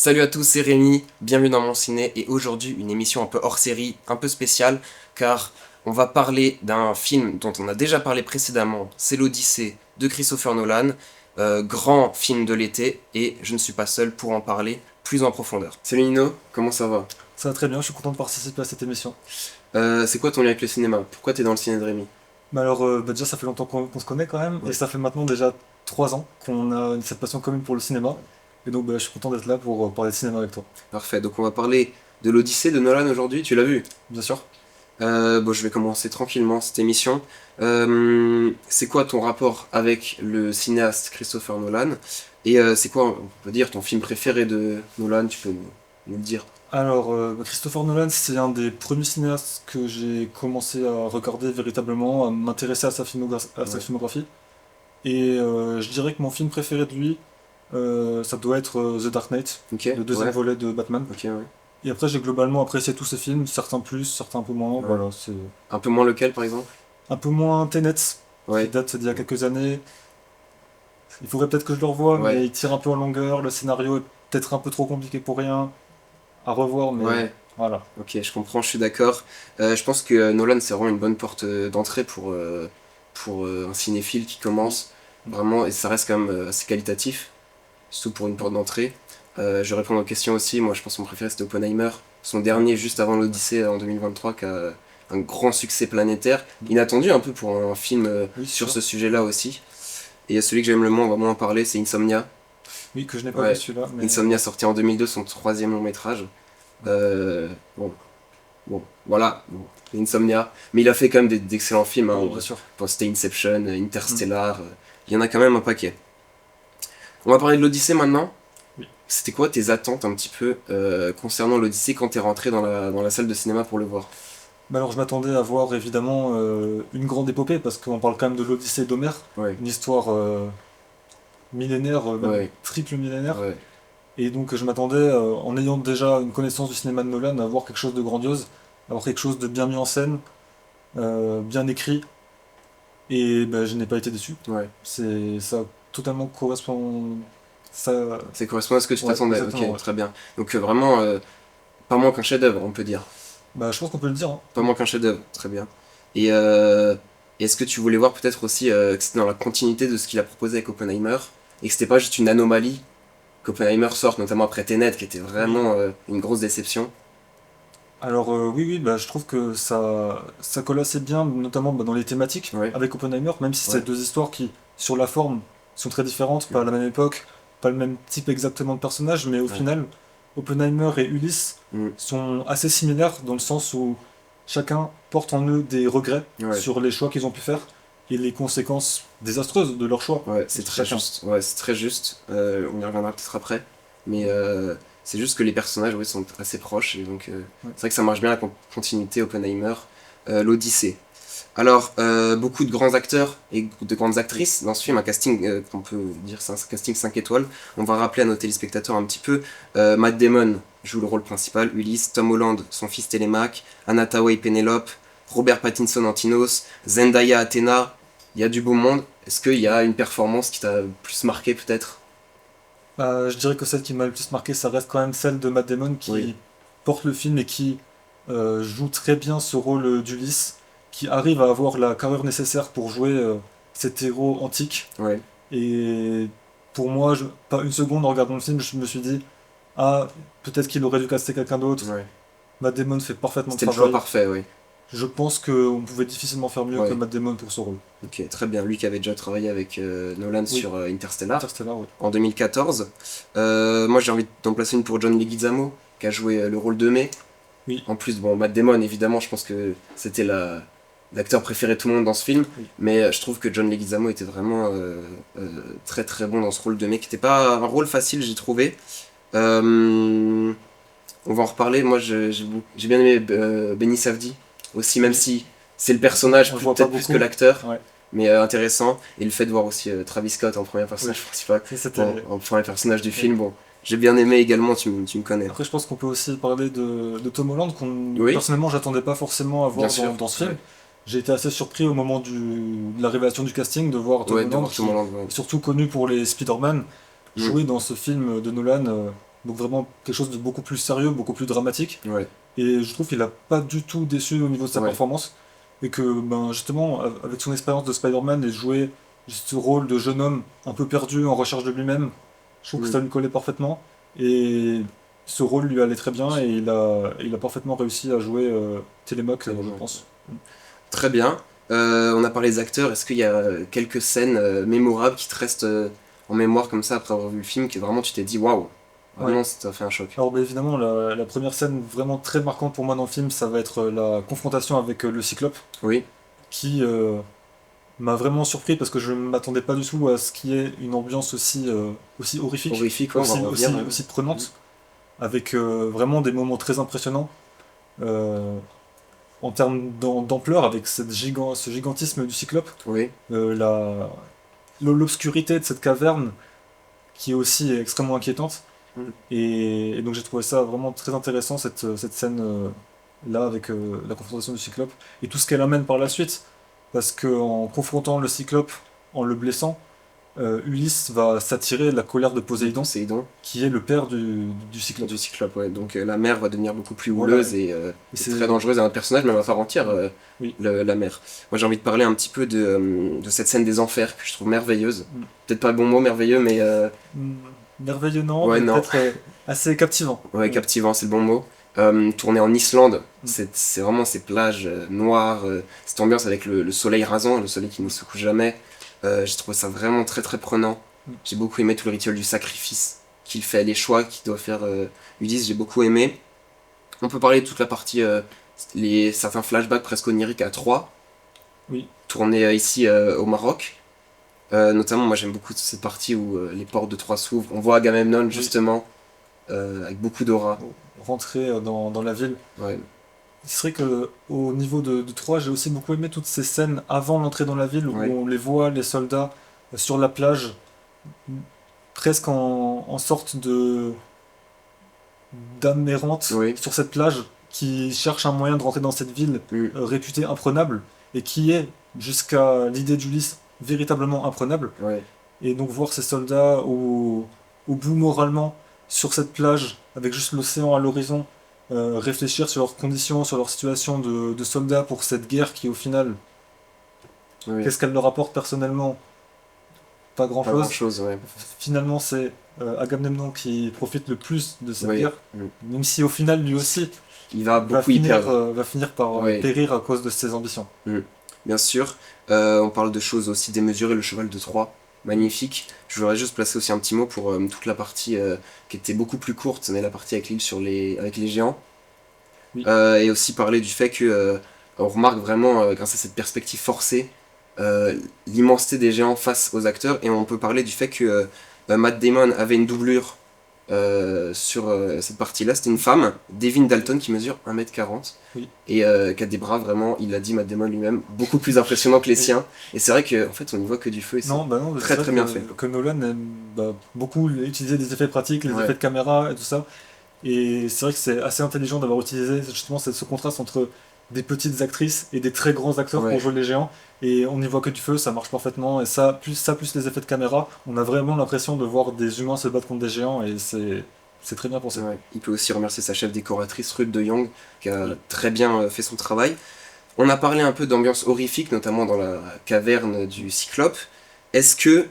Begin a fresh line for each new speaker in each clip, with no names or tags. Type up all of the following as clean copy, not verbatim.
Salut à tous, c'est Rémi, bienvenue dans mon ciné et aujourd'hui une émission un peu hors série, un peu spéciale car on va parler d'un film dont on a déjà parlé précédemment, c'est l'Odyssée de Christopher Nolan, grand film de l'été et je ne suis pas seul pour en parler plus en profondeur. Salut Nino, comment ça va?
Ça va très bien, je suis content de participer à cette émission.
C'est quoi ton lien avec le cinéma? Pourquoi t'es dans le ciné de Rémi?
Mais alors, déjà, ça fait longtemps qu'on se connaît quand même, et
Ouais.
ça fait maintenant déjà 3 ans qu'on a cette passion commune pour le cinéma. Et donc, je suis content d'être là pour parler de cinéma avec toi.
Parfait, donc on va parler de l'Odyssée de Nolan aujourd'hui, tu l'as vu?
Bien sûr.
Bon, je vais commencer tranquillement cette émission. C'est quoi ton rapport avec le cinéaste Christopher Nolan? Et c'est quoi, on peut dire, ton film préféré de Nolan? Tu peux nous le dire.
Alors, Christopher Nolan, c'est un des premiers cinéastes que j'ai commencé à regarder véritablement, à m'intéresser à sa
Ouais.
filmographie. Et je dirais que mon film préféré de lui, ça doit être The Dark Knight,
Ok,
le deuxième
ouais,
volet de Batman.
ok, ouais.
Et après, j'ai globalement apprécié tous ces films, certains plus, certains un peu moins.
Ouais.
Voilà, c'est
Un peu moins lequel, par exemple?
un peu moins Tenet, qui
Ouais,
date d'il y a quelques années. Il faudrait peut-être que je le revoie, mais
ouais,
il tire un peu en longueur. Le scénario est peut-être un peu trop compliqué pour rien. À revoir, mais
ouais.
voilà.
Ok, je comprends, je suis d'accord. Je pense que Nolan, c'est vraiment une bonne porte d'entrée pour un cinéphile qui
Oui.
commence.
Mm.
Vraiment, et ça reste quand même assez qualitatif. Surtout pour une porte d'entrée. Je vais répondre aux questions aussi. Moi, je pense que mon préféré c'était Oppenheimer. Son
Ouais.
dernier, juste avant l'Odyssée en 2023, qui a un grand succès planétaire. Inattendu un peu pour un film
Oui, c'est
sur
sûr.
ce sujet-là aussi. Et celui que j'aime le moins, on va moins en parler, c'est Insomnia.
Oui, que je n'ai pas vu
Ouais,
celui-là, mais
Insomnia sorti en 2002, son troisième long métrage.
ouais.
Euh, bon, bon, voilà, bon, Insomnia. Mais il a fait quand même d'excellents films. Hein.
Oui, bien sûr.
Bon, c'était Inception,
Mm.
Interstellar. Il y en a quand même un paquet. On va parler de l'Odyssée maintenant.
Oui.
C'était quoi tes attentes un petit peu concernant l'Odyssée quand t'es rentré dans la salle de cinéma pour le voir?
Bah alors, je m'attendais à voir évidemment une grande épopée, parce qu'on parle quand même de l'Odyssée d'Homère,
Ouais,
une histoire millénaire, même
ouais,
triple millénaire.
ouais,
Et donc je m'attendais, en ayant déjà une connaissance du cinéma de Nolan, à voir quelque chose de grandiose, à voir quelque chose de bien mis en scène, bien écrit, et ben, je n'ai pas été déçu.
ouais.
Ça totalement correspond. Ça,
Ça correspond à ce que tu
ouais,
t'attendais,
exactement,
ok,
ouais.
très bien. Donc vraiment, pas moins qu'un chef-d'œuvre, on peut dire.
Bah, je pense qu'on peut le dire, hein.
Pas moins qu'un chef-d'œuvre, très bien. Et est-ce que tu voulais voir peut-être aussi que c'était dans la continuité de ce qu'il a proposé avec Oppenheimer et que c'était pas juste une anomalie qu'Oppenheimer sorte, notamment après Tenet, qui était
Oui.
vraiment une grosse déception.
Alors oui, oui, bah, je trouve que ça colle assez bien, notamment bah, dans les thématiques
Ouais,
avec Oppenheimer, même si c'est
ouais,
deux histoires qui, sur la forme, sont très différentes, pas à la même époque, pas le même type exactement de personnage, mais au
ouais.
final, Oppenheimer et Ulysse
Mm,
sont assez similaires dans le sens où chacun porte en eux des regrets
ouais.
sur les choix qu'ils ont pu faire et les conséquences désastreuses de leurs choix,
Ouais, c'est très
chacun.
juste. Ouais, c'est très juste. On y reviendra peut-être après. Mais
Mm.
c'est juste que les personnages oui, sont assez proches. Et donc,
Ouais.
c'est vrai que ça marche bien la continuité Oppenheimer. L'Odyssée. Alors, beaucoup de grands acteurs et de grandes actrices dans ce film. Un casting qu'on peut dire c'est un casting 5 étoiles. On va rappeler à nos téléspectateurs un petit peu. Matt Damon joue le rôle principal. Ulysse. Tom Holland, son fils Télémaque. Anna Thaoué, Pénélope. Robert Pattinson, Antinos. Zendaya, Athéna. Il y a du beau monde. Est-ce qu'il y a une performance qui t'a plus marqué peut-être?
Je dirais que celle qui m'a le plus marqué, ça reste quand même celle de Matt Damon
Oui,
qui porte le film et qui joue très bien ce rôle d'Ulysse, qui arrive à avoir la carrure nécessaire pour jouer cet héros antique.
ouais.
Et pour moi, pas une seconde en regardant le film, je me suis dit, ah, peut-être qu'il aurait dû caster quelqu'un d'autre.
Ouais.
Matt Damon fait parfaitement le
C'était le choix
travail.
parfait, oui.
Je pense qu'on pouvait difficilement faire mieux que
Ouais.
Matt Damon pour ce rôle.
Ok, très bien. Lui qui avait déjà travaillé avec Nolan
Oui,
sur Interstellar
Interstellar, oui.
en 2014. Moi j'ai envie d'en placer une pour John Leguizamo qui a joué le rôle de May.
Oui,
En plus, bon, Matt Damon évidemment, je pense que c'était l'acteur préféré de tout le monde dans ce film.
oui.
Mais je trouve que John Leguizamo était vraiment très très bon dans ce rôle de May qui n'était pas un rôle facile, j'ai trouvé. Euh, On va en reparler. Moi, j'ai bien aimé Benny Safdie aussi, même
Oui.
si c'est le
On
personnage
le voit pas
peut-être plus que
beaucoup.
l'acteur,
Ouais,
mais intéressant. Et le fait de voir aussi Travis Scott en premier
oui.
personnage principal,
Ça,
bon,
c'était.
en premier personnage du
Oui.
film, bon, j'ai bien aimé également. Tu me connais.
Après, je pense qu'on peut aussi parler de Tom Holland, qu'on
Oui,
personnellement j'attendais pas forcément à
bien
voir
sûr.
dans ce film.
Ouais,
J'ai été assez surpris au moment de la révélation du casting de voir Tom
ouais de
Holland,
voir Tom
qui
Holland. Ouais.
est surtout connu pour les Spider-Man,
Mm.
jouer dans ce film de Nolan. donc vraiment quelque chose de beaucoup plus sérieux, beaucoup plus dramatique.
Ouais,
Et je trouve qu'il a pas du tout déçu au niveau de sa
ouais,
performance. Et que ben, justement, avec son expérience de Spider-Man et jouer ce rôle de jeune homme un peu perdu en recherche de lui-même, je trouve que
mm,
ça lui collait parfaitement. Et ce rôle lui allait très bien et il a parfaitement réussi à jouer Télémaque, je
tellement.
pense.
Très bien. On a parlé des acteurs. Est-ce qu'il y a quelques scènes mémorables qui te restent en mémoire comme ça après avoir vu le film, que vraiment tu t'es dit waouh,
Ouais.
vraiment ça t'a fait un choc.
Alors, ben, évidemment, la première scène vraiment très marquante pour moi dans le film, ça va être la confrontation avec le Cyclope,
Oui,
qui m'a vraiment surpris parce que je ne m'attendais pas du tout à ce qui est une ambiance aussi horrifique,
horrifique, ouais, on va en revenir. Ouais.
aussi
Mm.
prenante, avec vraiment des moments très impressionnants euh, en termes d'ampleur, avec ce gigantisme du Cyclope,
Oui,
euh, la, l'obscurité de cette caverne qui est aussi extrêmement inquiétante.
mm,
Et donc j'ai trouvé ça vraiment très intéressant, cette scène là avec la confrontation du Cyclope et tout ce qu'elle amène par la suite. Parce qu'en confrontant le Cyclope, en le blessant, Ulysse va s'attirer la colère de
de
Poséidon,
Poséidon,
qui est le père du Cyclope.
du Cyclope, ouais. Donc la mer va devenir beaucoup plus
Voilà,
houleuse
et
et
c'est.
très dangereuse, et un personnage même à part entière,
Oui.
la mer. Moi j'ai envie de parler un petit peu de cette scène des enfers que je trouve merveilleuse.
Mm.
Peut-être pas le bon mot merveilleux, mais
Mm, merveilleux, non,
ouais,
mais
non.
peut-être assez captivant.
Ouais, captivant, c'est le bon mot. Tourné en Islande,
Mm.
c'est vraiment ces plages noires, cette ambiance avec le soleil rasant, le soleil qui ne se couche jamais. J'ai trouvé ça vraiment très très prenant.
Mm.
J'ai beaucoup aimé tout le rituel du sacrifice qu'il fait, les choix qu'il doit faire Ulysse, j'ai beaucoup aimé. On peut parler de toute la partie, certains flashbacks presque oniriques à Troie,
Oui,
tournés ici au Maroc. Notamment, moi j'aime beaucoup cette partie où les portes de Troie s'ouvrent. On voit Agamemnon
oui.
justement, avec beaucoup d'aura.
Rentrer dans la ville.
Ouais,
C'est vrai que au niveau de 3, j'ai aussi beaucoup aimé toutes ces scènes avant l'entrée dans la ville où
ouais,
on les voit, les soldats, sur la plage, presque en sorte de d'âme errante
oui.
sur cette plage, qui cherche un moyen de rentrer dans cette ville
Mm.
réputée imprenable, et qui est, jusqu'à l'idée d'Ulysse, véritablement imprenable.
Ouais,
Et donc voir ces soldats au bout moralement sur cette plage, avec juste l'océan à l'horizon, réfléchir sur leurs conditions, sur leur situation de soldats pour cette guerre qui au final,
ouais.
qu'est-ce qu'elle leur apporte personnellement? Pas
Pas grand
grand-chose.
chose, ouais.
Finalement c'est Agamemnon qui profite le plus de cette
Ouais.
guerre,
Mm.
même si au final lui aussi
Il va beaucoup y perdre.
va finir par
Ouais.
périr à cause de ses ambitions.
Mm. Bien sûr. On parle de choses aussi démesurées, le cheval de Troie. Magnifique. Je voudrais juste placer aussi un petit mot pour toute la partie qui était beaucoup plus courte, mais la partie avec l'île avec les géants.
Oui.
Et aussi parler du fait que on remarque vraiment, grâce à cette perspective forcée, l'immensité des géants face aux acteurs. Et on peut parler du fait que Matt Damon avait une doublure sur cette partie-là. C'était une femme, Devin Dalton, qui mesure 1m40
Oui.
et qui a des bras vraiment, il l'a dit Matt Damon lui-même, beaucoup plus impressionnants que les siens. Et c'est vrai qu'en fait, on n'y voit que du feu et c'est
Non, bah non,
très
c'est
très
vrai
bien fait.
que Nolan aime beaucoup utiliser des effets pratiques, les
Ouais.
effets de caméra et tout ça. Et c'est vrai que c'est assez intelligent d'avoir utilisé justement ce contraste entre des petites actrices et des très grands acteurs
Ouais.
pour jouer les géants. Et on n'y voit que du feu, ça marche parfaitement. Et ça, plus les effets de caméra, on a vraiment l'impression de voir des humains se battre contre des géants et c'est très bien pensé.
Ouais. Il peut aussi remercier sa chef décoratrice Ruth de Jong qui a
Oui.
très bien fait son travail. On a parlé un peu d'ambiance horrifique, notamment dans la caverne du Cyclope. Est-ce que,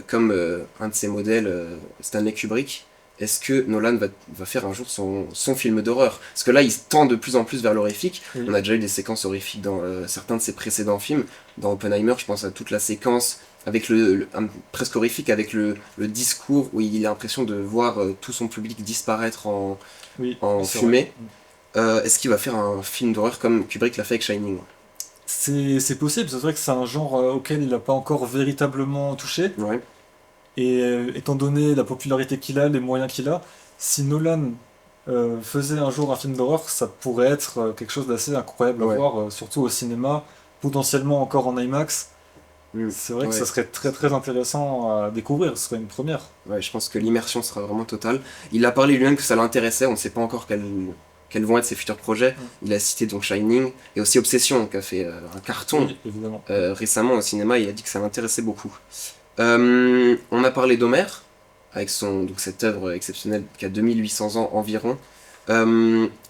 comme un de ses modèles, Stanley Kubrick, est-ce que Nolan va faire un jour son film d'horreur? Parce que là, il tend de plus en plus vers l'horrifique.
Oui.
On a déjà eu des séquences horrifiques dans certains de ses précédents films. Dans Oppenheimer, je pense à toute la séquence avec presque horrifique, avec le discours où il a l'impression de voir tout son public disparaître
Oui,
en
c'est
fumée.
vrai.
Est-ce qu'il va faire un film d'horreur comme Kubrick l'a fait avec Shining?
C'est possible, c'est vrai que c'est un genre auquel il n'a pas encore véritablement touché.
Ouais,
Et étant donné la popularité qu'il a, les moyens qu'il a, si Nolan faisait un jour un film d'horreur, ça pourrait être quelque chose d'assez incroyable à
ouais.
voir, surtout au cinéma, potentiellement encore en IMAX.
Mm.
C'est vrai que
Ouais.
ça serait très très intéressant à découvrir, ce serait une première.
Ouais, je pense que l'immersion sera vraiment totale. Il a parlé lui-même que ça l'intéressait, on ne sait pas encore quels vont être ses futurs projets. Il a cité donc Shining et aussi Obsession qui a fait un carton
Oui, évidemment.
récemment au cinéma, il a dit que ça l'intéressait beaucoup. On a parlé d'Homer, avec donc cette œuvre exceptionnelle qui a 2800 ans environ.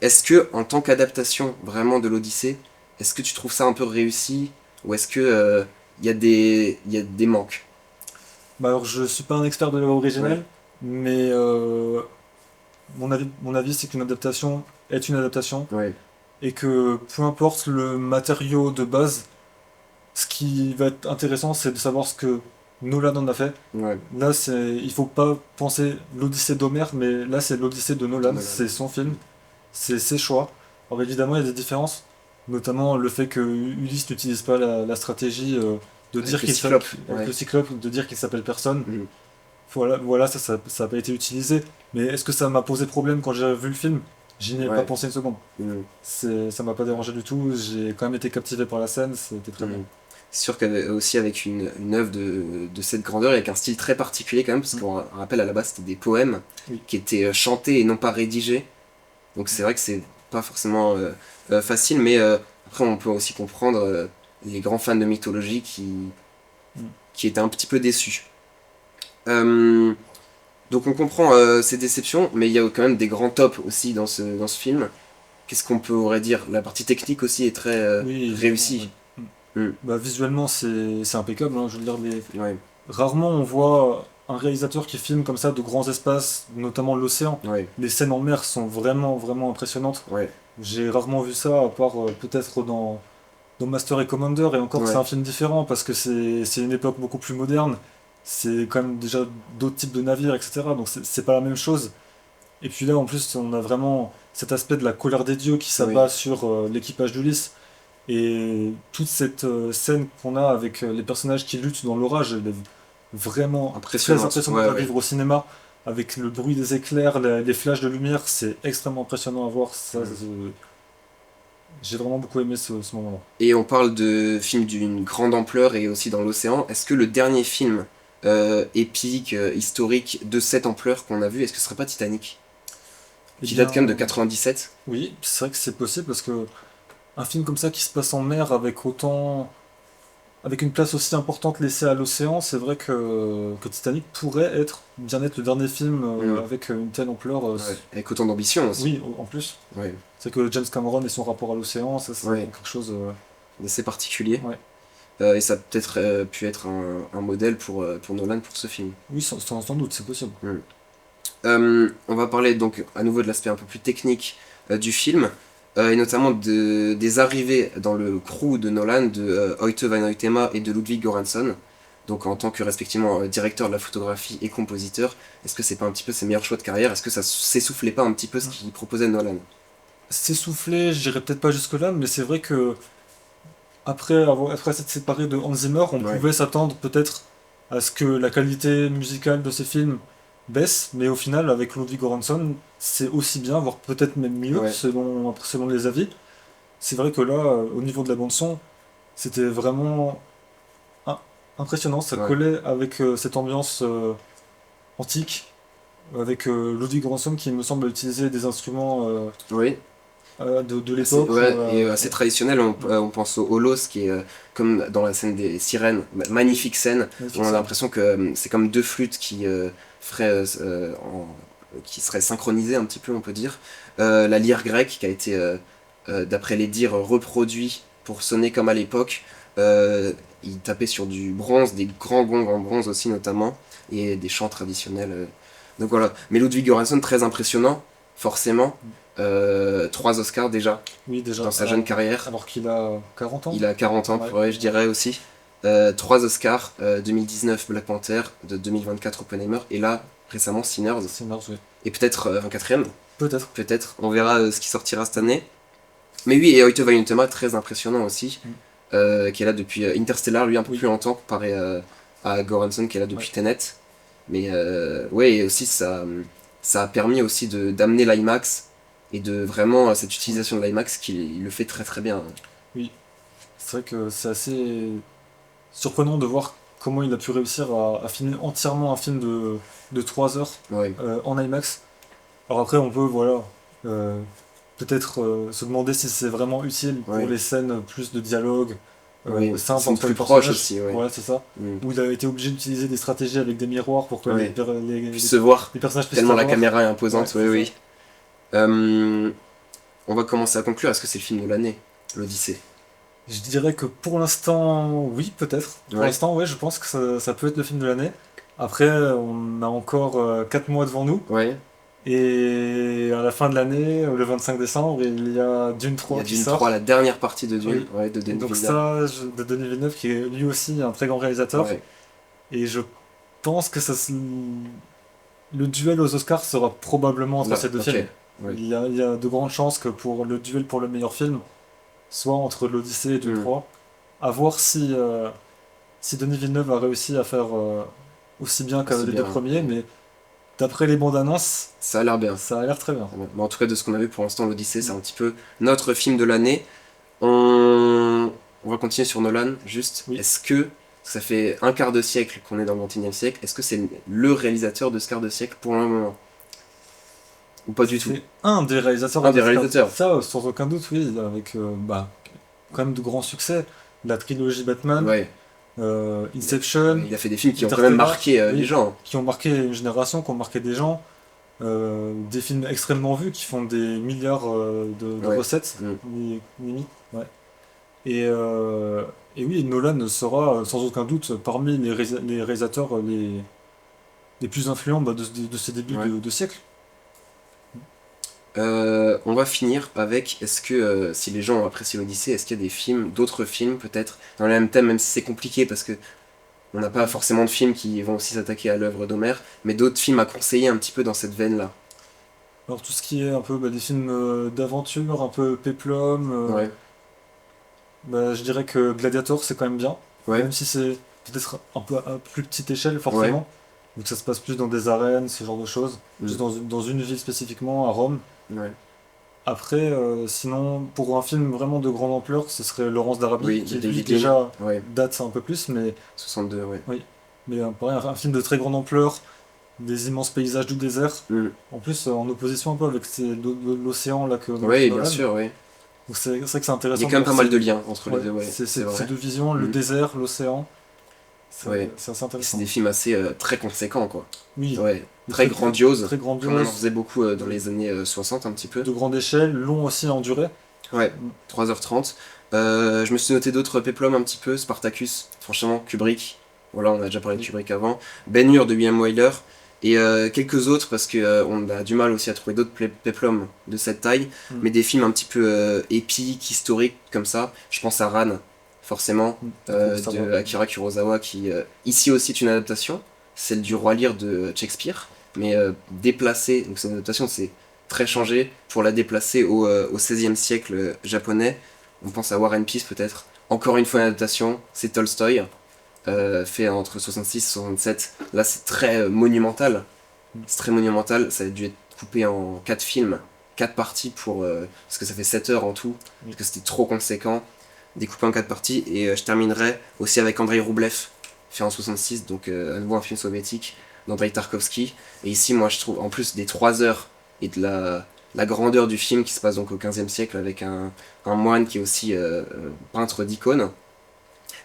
Est-ce que, en tant qu'adaptation vraiment de l'Odyssée, est-ce que tu trouves ça un peu réussi ou est-ce que il y a des manques?
Bah alors, je suis pas un expert de l'œuvre
Ouais,
originelle, mais mon avis c'est qu'une adaptation est une adaptation,
ouais,
et que peu importe le matériau de base, ce qui va être intéressant, c'est de savoir ce que Nolan en a fait.
ouais,
Là, il faut pas penser l'Odyssée d'Homère, mais là, c'est l'Odyssée de
de
Nolan,
Nolan.
c'est son film, c'est ses choix. Alors évidemment, il y a des différences, notamment le fait que Ulysse n'utilise pas la stratégie de
Avec
dire
le Cyclope,
avec
ouais.
le Cyclope, de dire qu'il s'appelle personne.
Mhm,
Voilà, ça a pas été utilisé. Mais est-ce que ça m'a posé problème quand j'ai vu le film? J'y n'ai pas
ouais.
pensé une seconde.
Mhm,
Ça m'a pas dérangé du tout. J'ai quand même été captivé par la scène. C'était très bien.
mhm. C'est sûr qu'aussi avec une œuvre de cette grandeur, et avec un style très particulier quand même, parce
Mm.
qu'on rappelle à la base c'était des poèmes
Oui.
qui étaient chantés et non pas rédigés. Donc c'est vrai que c'est pas forcément facile, mais après on peut aussi comprendre les grands fans de mythologie
Mm.
qui étaient un petit peu déçus. Euh, donc on comprend ces déceptions, mais il y a quand même des grands tops aussi dans ce film. Qu'est-ce qu'on pourrait dire? La partie technique aussi est très
Oui, évidemment. Ouais.
réussie.
Mm.
Mm.
Bah, visuellement, c'est impeccable, hein. Je veux dire,
Ouais,
rarement on voit un réalisateur qui filme comme ça de grands espaces, notamment l'océan.
ouais,
Les scènes en mer sont vraiment, vraiment impressionnantes.
ouais,
J'ai rarement vu ça, à part peut-être dans Master et Commander, et encore c'est
ouais.
un film différent parce que c'est une époque beaucoup plus moderne, c'est quand même déjà d'autres types de navires, etc. Donc c'est pas la même chose. Et puis là en plus on a vraiment cet aspect de la colère des dieux qui
Oui,
s'abat sur l'équipage d'Ulysse. Et toute cette scène qu'on a avec les personnages qui luttent dans l'orage, elle est vraiment très
impressionnante.
impressionnante
Ouais,
à
ouais.
vivre au cinéma. Avec le bruit des éclairs, les flashs de lumière, c'est extrêmement impressionnant à voir. Ça,
Mm.
j'ai vraiment beaucoup aimé ce moment-là.
Et on parle de films d'une grande ampleur et aussi dans l'océan. Est-ce que le dernier film épique, historique de cette ampleur qu'on a vu, est-ce que ce serait pas Titanic?
Eh
Qui date quand même de
bien,
97.
oui, c'est vrai que c'est possible parce que un film comme ça qui se passe en mer avec avec une place aussi importante laissée à l'océan, c'est vrai que Titanic pourrait bien être le dernier film
Mm.
avec une telle ampleur.
Ouais. Avec autant d'ambition aussi.
Oui, en plus.
Ouais,
C'est que James Cameron et son rapport à l'océan, ça c'est
ouais.
vraiment quelque chose.
C'est particulier.
Ouais.
Et ça a peut-être pu être un modèle pour Nolan pour ce film.
Oui, sans doute, c'est possible.
Mm. On va parler donc à nouveau de l'aspect un peu plus technique du film, et notamment des arrivées dans le crew de Nolan de Hoyte van Hoytema et de Ludwig Göransson, donc en tant que respectivement directeur de la photographie et compositeur. Est-ce que c'est pas un petit peu ses meilleurs choix de carrière? Est-ce que ça s'essoufflait pas un petit peu ce qu'il proposait Nolan?
S'essouffler, j'irai peut-être pas jusque-là, mais c'est vrai que après s'être séparé de Hans Zimmer, on
Ouais,
pouvait s'attendre peut-être à ce que la qualité musicale de ces films baisse, mais au final, avec Ludwig Göransson, c'est aussi bien, voire peut-être même mieux,
ouais,
selon les avis. C'est vrai que là, au niveau de la bande-son, c'était vraiment im- impressionnant, ça
ouais.
collait avec cette ambiance antique, avec Ludwig Göransson qui me semble utiliser des instruments
Oui,
de l'époque.
ouais, et assez traditionnel, on pense au Holos, qui est comme dans la scène des sirènes, magnifique scène, où
Magnifique
on a
scène.
l'impression que c'est comme deux flûtes feraient, qui seraient synchronisées un petit peu, on peut dire. La lyre grecque, qui a été, d'après les dires, reproduit pour sonner comme à l'époque. Il tapait sur du bronze, des grands gongs en bronze aussi notamment, et des chants traditionnels. Donc voilà, mais Ludwig Göransson, très impressionnant, forcément. 3 Oscars déjà
Oui, déjà,
dans sa jeune carrière.
alors qu'il a 40 ans.
Il a 40 ans,
Ouais,
ouais, je dirais aussi. 3 Oscars, 2019 Black Panther, de 2024 Oppenheimer, et là, récemment Sinners,
c'est marrant, oui.
et peut-être un quatrième,
Peut-être.
peut-être, on verra ce qui sortira cette année. Mais oui, et Hoyte van Hoytema, très impressionnant aussi,
Mm.
qui est là depuis Interstellar, lui un peu
Oui.
plus longtemps, comparé à Goranson qui est là depuis
Ouais.
Tenet. Mais ouais, et aussi ça a permis aussi d'amener l'IMAX, et de vraiment cette utilisation de l'IMAX qu'il le fait très très bien.
Oui. C'est vrai que c'est assez surprenant de voir comment il a pu réussir à filmer entièrement un film de 3 heures
Ouais,
en IMAX. Alors après, on peut, voilà, euh, peut-être se demander si c'est vraiment utile pour
ouais,
les scènes plus de dialogue,
Oui,
simple
ils sont
entre
plus
les
proches
personnages.
aussi, ouais.
Ouais, c'est ça.
Mm.
Où il a été obligé d'utiliser des stratégies avec des miroirs pour que
Ouais. Puisse se voir,
les personnages puissent
tellement la
savoir.
caméra est
Ouais,
imposante, oui,
c'est ça.
oui. On va commencer à conclure. Est-ce que c'est le film de l'année, l'Odyssée?
Je dirais que pour l'instant, oui, peut-être. Pour
Ouais.
l'instant, ouais, je pense que ça peut être le film de l'année. Après, on a encore 4 mois devant nous.
Ouais.
Et à la fin de l'année, le 25 décembre, il y a Dune
Il y
3
a
qui
Dune 3,
sort.
la dernière partie de Dune,
Oui.
ouais, de
Et
Denis
donc
Villeneuve.
ça, de Denis Villeneuve, qui est lui aussi un très grand réalisateur.
Ouais.
Et je pense que le duel aux Oscars sera probablement entre
Là,
ces deux
ok.
films.
Ouais.
Il y a de grandes chances que pour le duel pour le meilleur film, soit entre l'Odyssée et Dune
Mm.
3. À voir si Denis Villeneuve a réussi à faire aussi bien que
Aussi
les deux
bien.
premiers, mais d'après les bandes annonces,
Ça a l'air bien.
ça a l'air très bien.
Mais en tout cas, de ce qu'on a vu pour l'instant, l'Odyssée, c'est un petit peu notre film de l'année. On va continuer sur Nolan, juste.
Oui.
Est-ce que ça fait un quart de siècle qu'on est dans le 21e siècle? Est-ce que c'est le réalisateur de ce quart de siècle pour le moment? Ou pas du tout?
C'est un des réalisateurs.
Un des réalisateurs.
Ça, sans aucun doute, oui, avec quand même de grands succès. La trilogie Batman,
Ouais.
Inception,
Il a fait des films qui ont quand
Interstellar,
même marqué
oui,
les gens.
qui ont marqué une génération, qui ont marqué des gens. Des films extrêmement vus qui font des milliards de
Ouais.
recettes,
Mm.
limite. Ouais. Et oui, Nolan sera sans aucun doute parmi les réalisateurs les plus influents de ces débuts
Ouais.
de siècle.
On va finir avec, est-ce que si les gens ont apprécié l'Odyssée, est-ce qu'il y a des films, d'autres films peut-être, dans le même thème, même si c'est compliqué parce que on n'a pas forcément de films qui vont aussi s'attaquer à l'œuvre d'Homère, mais d'autres films à conseiller un petit peu dans cette veine-là.
Alors tout ce qui est un peu des films d'aventure, un peu péplum,
Ouais,
je dirais que Gladiator c'est quand même bien,
ouais,
même si c'est peut-être un peu à plus petite échelle
ouais.
forcément, donc ça se passe plus dans des arènes, ce genre de choses,
Mm.
juste dans une ville spécifiquement, à Rome.
Ouais.
Après, sinon, pour un film vraiment de grande ampleur, ce serait Laurence d'Arabie,
Oui,
qui
de
lui
David
déjà
Lean. Ouais,
date un peu plus, mais
62, ouais.
oui. Mais pareil, un film de très grande ampleur, des immenses paysages du désert,
Mm.
en plus en opposition un peu avec l'océan là que
Ouais, bien
Nolan.
sûr, ouais.
Donc c'est vrai que c'est
Il y
intéressant
a quand même
de
pas
voir
mal de liens entre les
ouais,
deux, ouais,
ces
c'est vrai.
deux visions, le
Mm.
désert, l'océan, c'est
Ouais.
c'est assez
Et c'est
intéressant.
des films assez très conséquents, quoi.
Oui,
Ouais, très grandioses,
très
comme on en
grandiose,
faisait beaucoup dans les années 60 un petit peu.
de grande échelle, long aussi en durée.
Ouais, 3h30. Je me suis noté d'autres péplums un petit peu. Spartacus, franchement, Kubrick. Voilà, on a déjà parlé de Kubrick avant. Ben-Hur de William Wyler. Et quelques autres, parce que on a du mal aussi à trouver d'autres péplums de cette taille.
Mm.
Mais des films un petit peu épiques, historiques, comme ça. Je pense à Ran, forcément,
Ça
de
va.
Akira Kurosawa, qui ici aussi est une adaptation. Celle du Roi Lear de Shakespeare. Mais déplacée, donc c'est une adaptation, c'est très changé pour la déplacer au XVIe siècle japonais. On pense à War and Peace peut-être. Encore une fois une adaptation, c'est Tolstoï, fait entre 66 et 67. Là c'est très monumental. C'est très monumental, ça a dû être coupé en 4 films, 4 parties parce que ça fait 7 heures en tout, parce que c'était trop conséquent. Découpé en 4 parties. Et je terminerai aussi avec Andrei Roublev, fait en 66, donc à nouveau un film soviétique d'Andrei Tarkovsky. Et ici, moi, je trouve, en plus des 3 heures et de la grandeur du film qui se passe donc au XVe siècle avec un moine qui est aussi peintre d'icônes,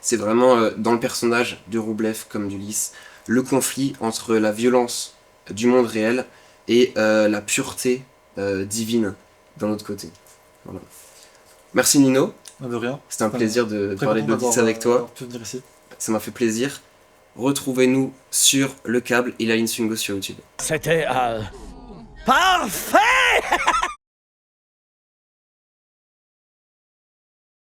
c'est vraiment dans le personnage de Roublev comme d'Ulysse, le conflit entre la violence du monde réel et la pureté divine d'un autre côté. Voilà. Merci Nino,
De rien.
c'était un plaisir de
Très
parler
content
de l'Odyssée
d'avoir,
avec toi.
d'avoir pu venir ici.
Ça m'a fait plaisir. Retrouvez-nous sur le câble et la ligne Swingo sur YouTube.
C'était parfait.